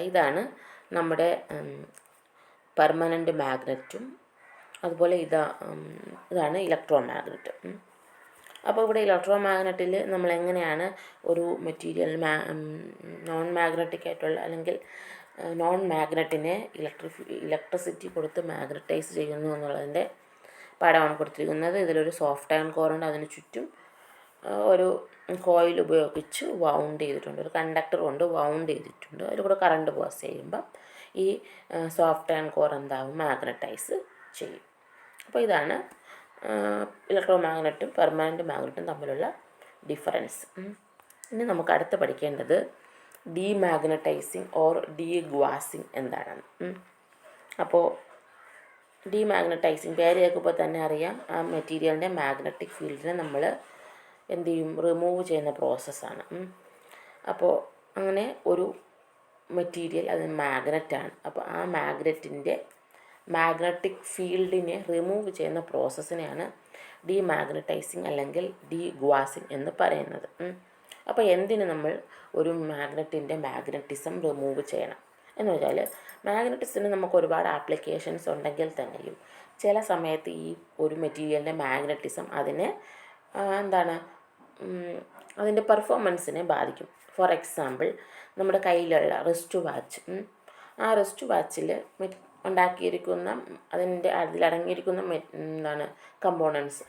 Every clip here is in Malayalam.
ഇതാണ് നമ്മുടെ പെർമനൻ്റ് മാഗ്നറ്റും, അതുപോലെ ഇതാണ് ഇലക്ട്രോ മാഗ്നറ്റ്. അപ്പോൾ ഇവിടെ ഇലക്ട്രോ മാഗ്നറ്റിൽ നമ്മൾ എങ്ങനെയാണ് ഒരു മെറ്റീരിയൽ നോൺ മാഗ്നറ്റിക് ആയിട്ടുള്ള അല്ലെങ്കിൽ നോൺ മാഗ്നറ്റിനെ ഇലക്ട്രിസിറ്റി കൊടുത്ത് മാഗ്നറ്റൈസ് ചെയ്യുന്നു എന്നുള്ളതിൻ്റെ പാഠമാണ് കൊടുത്തിരിക്കുന്നത്. ഇതിലൊരു സോഫ്റ്റ് അയൺ കോർ ഉണ്ട്, അതിന് ചുറ്റും ഒരു കോയിൽ ഉപയോഗിച്ച് വൗണ്ട് ചെയ്തിട്ടുണ്ട്, ഒരു കണ്ടക്ടർ കൊണ്ട് വൗണ്ട് ചെയ്തിട്ടുണ്ട്. അതിൽ കൂടെ കറണ്ട് പാസ് ചെയ്യുമ്പം ഈ സോഫ്റ്റ് അയൺ കോർ എന്താവും, മാഗ്നറ്റൈസ് ചെയ്യും. അപ്പോൾ ഇതാണ് ഇലക്ട്രോ മാഗ്നറ്റും പെർമനൻ്റ് മാഗ്നറ്റും തമ്മിലുള്ള ഡിഫറൻസ്. ഇനി നമുക്ക് അടുത്ത് പഠിക്കേണ്ടത് ഡീമാഗ്നറ്റൈസിങ് ഓർ ഡീഗ്വാസിങ് എന്താണെന്ന്. അപ്പോൾ ഡീമാഗ്നറ്റൈസിങ് പേര് കേൾക്കുമ്പോൾ തന്നെ അറിയാം, ആ മെറ്റീരിയലിൻ്റെ മാഗ്നറ്റിക് ഫീൽഡിനെ നമ്മൾ എന്ത് ചെയ്യും, റിമൂവ് ചെയ്യുന്ന പ്രോസസ്സാണ്. അപ്പോൾ അങ്ങനെ ഒരു മെറ്റീരിയൽ അത് മാഗ്നറ്റാണ്. അപ്പോൾ ആ മാഗ്നറ്റിൻ്റെ മാഗ്നറ്റിക് ഫീൽഡിനെ റിമൂവ് ചെയ്യുന്ന പ്രോസസ്സിനെയാണ് ഡീമാഗ്നറ്റൈസിങ് അല്ലെങ്കിൽ ഡീഗ്വാസിങ് എന്ന് പറയുന്നത്. അപ്പോൾ എന്തിന് നമ്മൾ ഒരു മാഗ്നറ്റിൻ്റെ മാഗ്നറ്റിസം റിമൂവ് ചെയ്യണം എന്ന് വെച്ചാൽ, മാഗ്നറ്റിസത്തിന് നമുക്ക് ഒരുപാട് ആപ്ലിക്കേഷൻസ് ഉണ്ടെങ്കിൽ തന്നെയും ചില സമയത്ത് ഈ ഒരു മെറ്റീരിയലിൻ്റെ മാഗ്നറ്റിസം അതിനെ അതിൻ്റെ പെർഫോമൻസിനെ ബാധിക്കും. ഫോർ എക്സാമ്പിൾ, നമ്മുടെ കയ്യിലുള്ള റിസ്റ്റ് വാച്ച്, ആ റിസ്റ്റ് വാച്ചിൽ ഉണ്ടാക്കിയിരിക്കുന്ന അതിലടങ്ങിയിരിക്കുന്ന കമ്പോണൻസ്,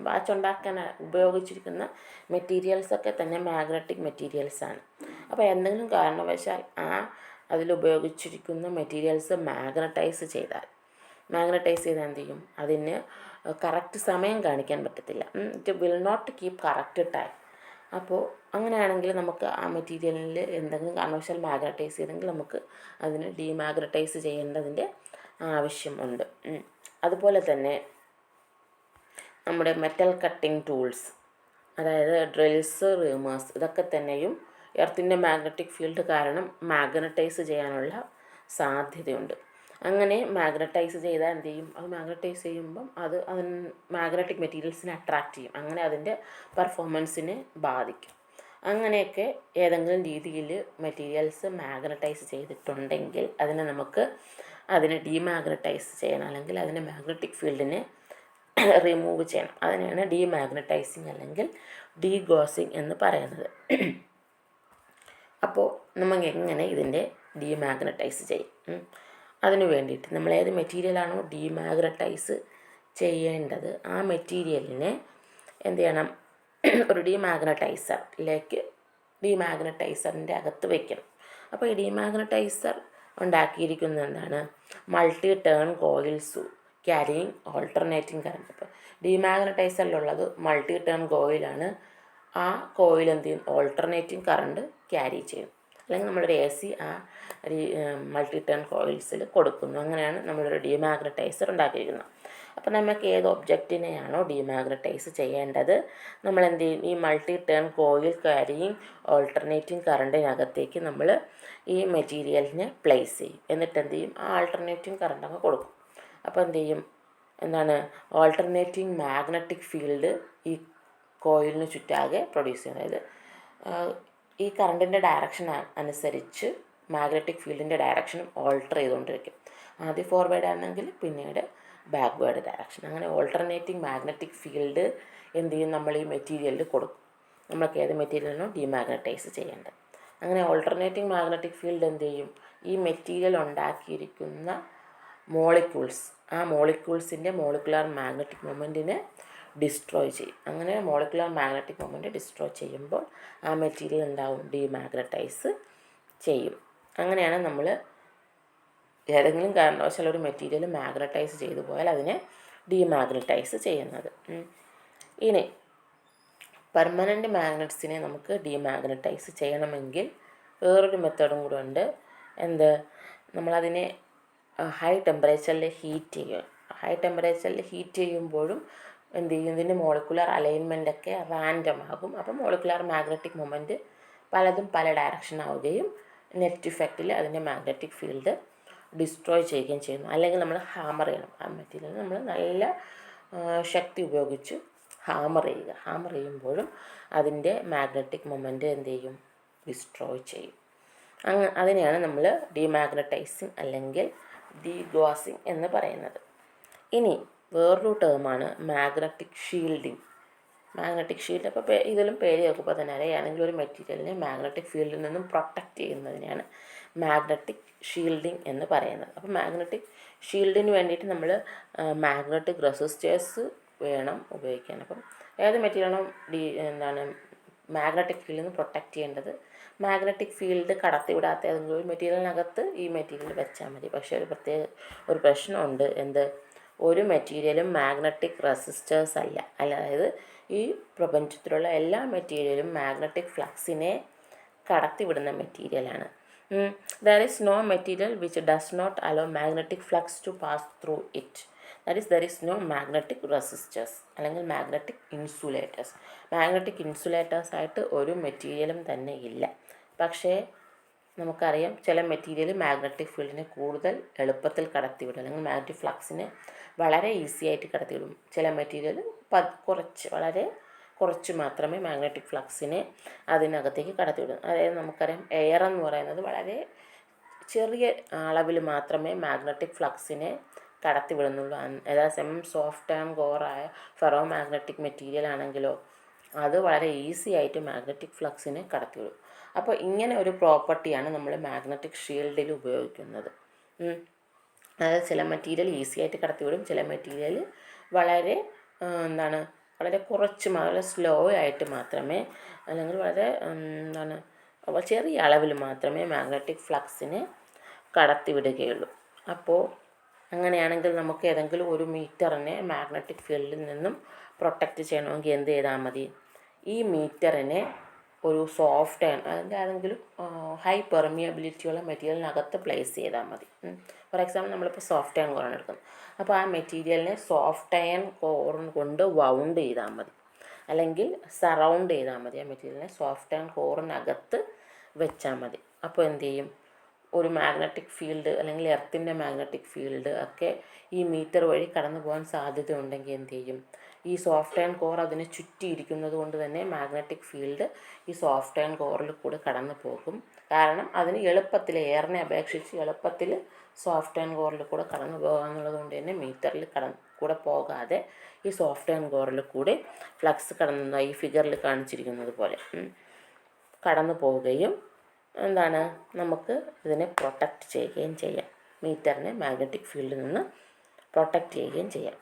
വാച്ച് ഉണ്ടാക്കാൻ ഉപയോഗിച്ചിരിക്കുന്ന മെറ്റീരിയൽസൊക്കെ തന്നെ മാഗ്നറ്റിക് മെറ്റീരിയൽസാണ്. അപ്പോൾ എന്തെങ്കിലും കാരണവശാൽ അതിലുപയോഗിച്ചിരിക്കുന്ന മെറ്റീരിയൽസ് മാഗ്നറ്റൈസ് ചെയ്താൽ എന്ത് ചെയ്യും, അതിന് കറക്റ്റ് സമയം കാണിക്കാൻ പറ്റത്തില്ല. It will not keep correct time. അപ്പോൾ അങ്ങനെയാണെങ്കിൽ നമുക്ക് ആ മെറ്റീരിയലിൽ എന്തെങ്കിലും കാരണവശാൽ മാഗ്നറ്റൈസ് ചെയ്തെങ്കിൽ നമുക്ക് അതിന് ഡീമാഗ്നറ്റൈസ് ചെയ്യേണ്ടതിൻ്റെ ആവശ്യമുണ്ട്. അതുപോലെ തന്നെ നമ്മുടെ മെറ്റൽ കട്ടിംഗ് ടൂൾസ്, അതായത് ഡ്രിൽസ്, റീമേഴ്സ്, ഇതൊക്കെ തന്നെയും എർത്തിൻ്റെ മാഗ്നറ്റിക് ഫീൽഡ് കാരണം മാഗ്നറ്റൈസ് ചെയ്യാനുള്ള സാധ്യതയുണ്ട്. അങ്ങനെ മാഗ്നറ്റൈസ് ചെയ്താൽ എന്ത് ചെയ്യും, അത് മാഗ്നറ്റൈസ് ചെയ്യുമ്പം അത് മാഗ്നറ്റിക് മെറ്റീരിയൽസിനെ അട്രാക്റ്റ് ചെയ്യും, അങ്ങനെ അതിൻ്റെ പെർഫോമൻസിനെ ബാധിക്കും. അങ്ങനെയൊക്കെ ഏതെങ്കിലും രീതിയിൽ മെറ്റീരിയൽസ് മാഗ്നറ്റൈസ് ചെയ്തിട്ടുണ്ടെങ്കിൽ അതിനെ ഡീമാഗ്നറ്റൈസ് ചെയ്യണം, അല്ലെങ്കിൽ അതിൻ്റെ മാഗ്നറ്റിക് ഫീൽഡിനെ റിമൂവ് ചെയ്യണം. അതിനെയാണ് ഡീമാഗ്നറ്റൈസിങ് അല്ലെങ്കിൽ ഡീഗ്വാസിങ് എന്ന് പറയുന്നത്. അപ്പോൾ നമുക്ക് എങ്ങനെ ഇതിൻ്റെ ഡീമാഗ്നറ്റൈസ് ചെയ്യും? അതിന് വേണ്ടിയിട്ട് നമ്മൾ ഏത് മെറ്റീരിയലാണോ ഡീമാഗ്നറ്റൈസ് ചെയ്യേണ്ടത് ആ മെറ്റീരിയലിനെ എന്ത് ചെയ്യണം, ഒരു ഡീമാഗ്നറ്റൈസറിൻ്റെ അകത്ത് വയ്ക്കണം. അപ്പോൾ ഈ ഡീമാഗ്നറ്റൈസർ ഉണ്ടാക്കിയിരിക്കുന്നത് എന്താണ്, multi turn coils carrying alternating current. അപ്പോൾ ഡീമാഗ്നറ്റൈസറിലുള്ളത് മൾട്ടി ടേൺ കോയിലാണ്. ആ കോയിൽ എന്ത് ചെയ്യും, ഓൾട്ടർനേറ്റിംഗ് കറണ്ട് ക്യാരി ചെയ്യും. അല്ലെങ്കിൽ നമ്മളൊരു AC ആ മൾട്ടി ടേൺ കോയിൽസിൽ കൊടുക്കുന്നു. അങ്ങനെയാണ് നമ്മളൊരു ഡീമാഗ്നറ്റൈസർ ഉണ്ടാക്കിയിരിക്കുന്നത്. അപ്പോൾ നമുക്ക് ഏത് ഒബ്ജക്റ്റിനെയാണോ ഡീമാഗ്നറ്റൈസ് ചെയ്യേണ്ടത് നമ്മൾ എന്ത് ചെയ്യും, ഈ multi turn coil carrying alternating കറണ്ടിനകത്തേക്ക് നമ്മൾ ഈ മെറ്റീരിയലിനെ പ്ലേസ് ചെയ്യും. എന്നിട്ട് എന്ത് ചെയ്യും, ആ ആൾട്ടർനേറ്റിംഗ് കറണ്ട് അങ്ങ് കൊടുക്കും. അപ്പോൾ എന്ത് ചെയ്യും, ഓൾട്ടർനേറ്റിംഗ് മാഗ്നറ്റിക് ഫീൽഡ് ഈ കോയിലിന് ചുറ്റാകെ പ്രൊഡ്യൂസ് ചെയ്യും. അതായത് ഈ കറണ്ടിൻ്റെ ഡയറക്ഷൻ അനുസരിച്ച് മാഗ്നറ്റിക് ഫീൽഡിൻ്റെ ഡയറക്ഷനും ഓൾട്ടർ ചെയ്തുകൊണ്ടിരിക്കും. ആദ്യം ഫോർവേഡ് ആണെങ്കിൽ പിന്നീട് ബാക്ക്വേർഡ് ഡയറക്ഷൻ. അങ്ങനെ ഓൾട്ടർനേറ്റിംഗ് മാഗ്നറ്റിക് ഫീൽഡ് എന്ത് ചെയ്യും, നമ്മൾ ഈ മെറ്റീരിയലിൽ കൊടുക്കും. നമ്മൾക്ക് ഏത് മെറ്റീരിയലിനോ ഡീമാഗ്നറ്റൈസ് ചെയ്യേണ്ടത്. അങ്ങനെ ഓൾട്ടർനേറ്റിംഗ് മാഗ്നറ്റിക് ഫീൽഡ് എന്ത് ചെയ്യും, ഈ മെറ്റീരിയൽ ഉണ്ടാക്കിയിരിക്കുന്ന മോളിക്യൂൾസ്, ആ മോളിക്യൂൾസിൻ്റെ മോളിക്കുലാർ മാഗ്നറ്റിക് മൊമെൻറ്റിനെ ഡിസ്ട്രോയ് ചെയ്യും. അങ്ങനെ മോളിക്കുലാർ മാഗ്നറ്റിക് മൊമെൻറ്റ് ഡിസ്ട്രോയ് ചെയ്യുമ്പോൾ ആ മെറ്റീരിയൽ എന്താവും, ഡീമാഗ്നറ്റൈസ് ചെയ്യും. അങ്ങനെയാണ് നമ്മൾ ഏതെങ്കിലും കാരണവശാൽ ഒരു മെറ്റീരിയൽ മാഗ്നറ്റൈസ് ചെയ്തു പോയാൽ അതിനെ ഡീമാഗ്നറ്റൈസ് ചെയ്യുന്നത്. ഇനി പെർമനൻ്റ് മാഗ്നറ്റ്സിനെ നമുക്ക് ഡീമാഗ്നറ്റൈസ് ചെയ്യണമെങ്കിൽ വേറൊരു മെത്തേഡും കൂടെ ഉണ്ട്. നമ്മളതിനെ ഹൈ ടെമ്പറേച്ചറിൽ ഹീറ്റ് ചെയ്യുക. ഹൈ ടെമ്പറേച്ചറിൽ ഹീറ്റ് ചെയ്യുമ്പോഴും എന്ത് ചെയ്യും, ഇതിൻ്റെ മോളിക്കുലർ അലൈൻമെൻറ്റൊക്കെ റാൻഡം ആകും. അപ്പോൾ മോളിക്കുലർ മാഗ്നറ്റിക് മൊമെൻറ്റ് പലതും പല ഡയറക്ഷൻ ആവുകയും നെറ്റ് ഇഫക്റ്റിൽ അതിൻ്റെ മാഗ്നറ്റിക് ഫീൽഡ് ഡിസ്ട്രോയ് ചെയ്യുകയും ചെയ്യുന്നു. അല്ലെങ്കിൽ നമ്മൾ ഹാമർ ചെയ്യണം. ആ മെറ്റീരിയൽ നമ്മൾ നല്ല ശക്തി ഉപയോഗിച്ച് ഹാമർ ചെയ്യുമ്പോഴും അതിൻ്റെ മാഗ്നറ്റിക് മൊമെൻറ്റ് എന്ത് ചെയ്യും, ഡിസ്ട്രോയ് ചെയ്യും. അതിനെയാണ് നമ്മൾ ഡീമാഗ്നറ്റൈസിങ് അല്ലെങ്കിൽ ഡീഗ്വാസിങ് എന്ന് പറയുന്നത്. ഇനി വേറൊരു ടേമാണ് മാഗ്നറ്റിക് ഷീൽഡിങ്. മാഗ്നറ്റിക് ഷീൽഡ് അപ്പോൾ ഇതിലും പേര് കേൾക്കുമ്പോൾ തന്നെ അറിയാം, ഏതെങ്കിലും ഒരു മെറ്റീരിയലിനെ മാഗ്നറ്റിക് ഫീൽഡിൽ നിന്നും പ്രൊട്ടക്റ്റ് ചെയ്യുന്നതിനെയാണ് മാഗ്നറ്റിക് ഷീൽഡിങ് എന്ന് പറയുന്നത്. അപ്പോൾ മാഗ്നറ്റിക് ഷീൽഡിന് വേണ്ടിയിട്ട് നമ്മൾ മാഗ്നറ്റിക് റെസിസ്റ്റേഴ്സ് വേണം ഉപയോഗിക്കാൻ. അപ്പം ഏത് മെറ്റീരിയലാണോ മാഗ്നറ്റിക് ഫീൽഡിൽ നിന്ന് പ്രൊട്ടക്റ്റ് ചെയ്യേണ്ടത്, മാഗ്നറ്റിക് ഫീൽഡ് കടത്തിവിടാത്ത ഏതെങ്കിലും ഒരു മെറ്റീരിയലിനകത്ത് ഈ മെറ്റീരിയൽ വെച്ചാൽ മതി. പക്ഷേ ഒരു പ്രശ്നമുണ്ട്. ഒരു മെറ്റീരിയലും മാഗ്നറ്റിക് റെസിസ്റ്റേഴ്സ് അല്ല. അതായത് ഈ പ്രപഞ്ചത്തിലുള്ള എല്ലാ മെറ്റീരിയലും മാഗ്നറ്റിക് ഫ്ലക്സിനെ കടത്തിവിടുന്ന മെറ്റീരിയലാണ്. There is no material which does not allow magnetic flux to pass through it. That is there is no magnetic resistors അല്ലെങ്കിൽ മാഗ്നറ്റിക് ഇൻസുലേറ്റേഴ്സ്. മാഗ്നറ്റിക് ഇൻസുലേറ്റേഴ്സായിട്ട് ഒരു മെറ്റീരിയലും തന്നെ ഇല്ല. പക്ഷേ നമുക്കറിയാം, ചില മെറ്റീരിയൽ മാഗ്നറ്റിക് ഫീൽഡിനെ കൂടുതൽ എളുപ്പത്തിൽ കടത്തിവിടും അല്ലെങ്കിൽ മാഗ്നറ്റിക് ഫ്ലക്സിനെ വളരെ ഈസി ആയിട്ട് കടത്തിവിടും. ചില മെറ്റീരിയൽ വളരെ കുറച്ച് മാത്രമേ മാഗ്നറ്റിക് ഫ്ലക്സിനെ അതിനകത്തേക്ക് കടത്തിവിടും. അതായത് നമുക്കറിയാം, എയർ എന്ന് പറയുന്നത് വളരെ ചെറിയ അളവിൽ മാത്രമേ മാഗ്നറ്റിക് ഫ്ലക്സിനെ കടത്തിവിടുന്നുള്ളൂ. അതേസമയം സോഫ്റ്റ് ആൻഡ് കോറായ ഫെറോ മാഗ്നറ്റിക് മെറ്റീരിയൽ ആണെങ്കിലോ അത് വളരെ ഈസി ആയിട്ട് മാഗ്നറ്റിക് ഫ്ലക്സിനെ കടത്തിവിടും. അപ്പോൾ ഇങ്ങനെ ഒരു പ്രോപ്പർട്ടിയാണ് നമ്മൾ മാഗ്നറ്റിക് ഷീൽഡിൽ ഉപയോഗിക്കുന്നത്. അതായത് ചില മെറ്റീരിയൽ ഈസി ആയിട്ട് കടത്തിവിടും, ചില മെറ്റീരിയൽ വളരെ വളരെ കുറച്ച് വളരെ സ്ലോ ആയിട്ട് മാത്രമേ അല്ലെങ്കിൽ വളരെ ചെറിയ അളവിൽ മാത്രമേ മാഗ്നറ്റിക് ഫ്ലക്സിനെ കടത്തിവിടുകയുള്ളൂ. അപ്പോൾ അങ്ങനെയാണെങ്കിൽ നമുക്ക് ഏതെങ്കിലും ഒരു മീറ്ററിനെ മാഗ്നറ്റിക് ഫീൽഡിൽ നിന്നും പ്രൊട്ടക്റ്റ് ചെയ്യണമെങ്കിൽ എന്ത് ചെയ്താൽ മതി? ഈ മീറ്ററിനെ ഒരു സോഫ്റ്റ് അതിൻ്റെ ഏതെങ്കിലും ഹൈ പെർമിയബിലിറ്റിയുള്ള മെറ്റീരിയലിനകത്ത് പ്ലേസ് ചെയ്താൽ മതി. ഫോർ എക്സാമ്പിൾ നമ്മളിപ്പോൾ സോഫ്റ്റ് അയൺ കോറാണ് എടുക്കുന്നത്. അപ്പോൾ ആ മെറ്റീരിയലിനെ സോഫ്റ്റ് അയൺ കോറിൻ കൊണ്ട് വൗണ്ട് ചെയ്താൽ മതി, അല്ലെങ്കിൽ സറൗണ്ട് ചെയ്താൽ മതി. ആ മെറ്റീരിയലിനെ സോഫ്റ്റ് അയൺ കോറിനകത്ത് വെച്ചാൽ മതി. അപ്പോൾ എന്ത് ചെയ്യും? ഒരു മാഗ്നറ്റിക് ഫീൽഡ് അല്ലെങ്കിൽ എർത്തിൻ്റെ മാഗ്നറ്റിക് ഫീൽഡ് ഒക്കെ ഈ മീറ്റർ വഴി കടന്നു പോകാൻ സാധ്യതയുണ്ടെങ്കിൽ എന്ത് ചെയ്യും? ഈ സോഫ്റ്റ് അയൺ കോർ അതിനെ ചുറ്റിയിരിക്കുന്നത് കൊണ്ട് തന്നെ മാഗ്നറ്റിക് ഫീൽഡ് ഈ സോഫ്റ്റ് അയൺ കോറിൽ കൂടെ കടന്നു പോകും. കാരണം അതിന് എളുപ്പത്തിൽ, എയറിനെ അപേക്ഷിച്ച് എളുപ്പത്തിൽ സോഫ്റ്റ് അയൺ കോറിൽ കൂടെ കടന്നു പോകാമെന്നുള്ളത് കൊണ്ട് തന്നെ മീറ്ററിൽ കൂടെ പോകാതെ ഈ സോഫ്റ്റ് അയൺ കോറിൽ കൂടെ ഫ്ലക്സ് കടന്നു ഈ ഫിഗറിൽ കാണിച്ചിരിക്കുന്നത് പോലെ കടന്നു പോവുകയും നമുക്ക് ഇതിനെ പ്രൊട്ടക്റ്റ് ചെയ്യുകയും ചെയ്യാം. മീറ്ററിനെ മാഗ്നറ്റിക് ഫീൽഡിൽ നിന്ന് പ്രൊട്ടക്റ്റ് ചെയ്യുകയും ചെയ്യാം.